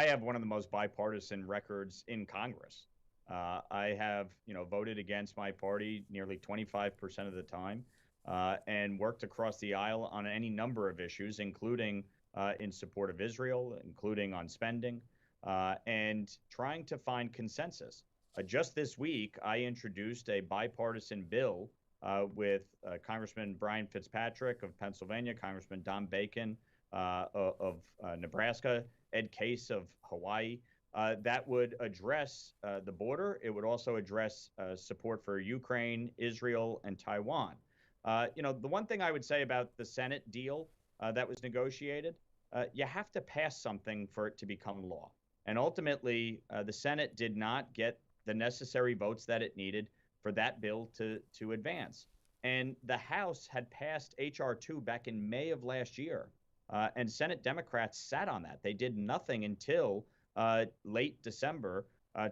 have one of the most bipartisan records in Congress. I have, voted against my party nearly 25% of the time, and worked across the aisle on any number of issues, including in support of Israel, including on spending, and trying to find consensus. Just this week, I introduced a bipartisan bill with Congressman Brian Fitzpatrick of Pennsylvania, Congressman Don Bacon of Nebraska, Ed Case of Hawaii, that would address the border. It would also address support for Ukraine, Israel, and Taiwan. The one thing I would say about the Senate deal that was negotiated, you have to pass something for it to become law. And ultimately, the Senate did not get the necessary votes that it needed for that bill to advance. And the House had passed H.R. 2 back in May of last year. And Senate Democrats sat on that. They did nothing until late December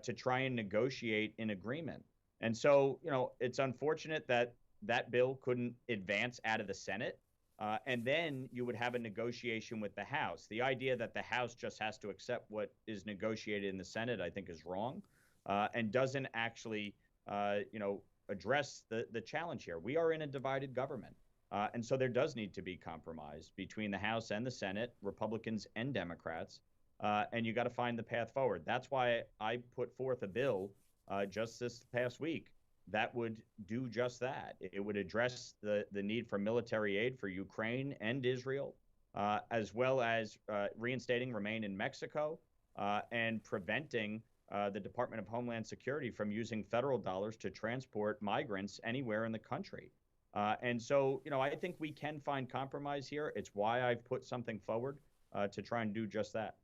to try and negotiate an agreement. And so, it's unfortunate that that bill couldn't advance out of the Senate. And then you would have a negotiation with the House. The idea that the House just has to accept what is negotiated in the Senate, I think, is wrong, and doesn't actually, address the challenge here. We are in a divided government. And so there does need to be compromise between the House and the Senate, Republicans and Democrats, and you got to find the path forward. That's why I put forth a bill just this past week that would do just that. It would address the need for military aid for Ukraine and Israel, as well as reinstating Remain in Mexico and preventing the Department of Homeland Security from using federal dollars to transport migrants anywhere in the country. And so, I think we can find compromise here. It's why I've put something forward to try and do just that.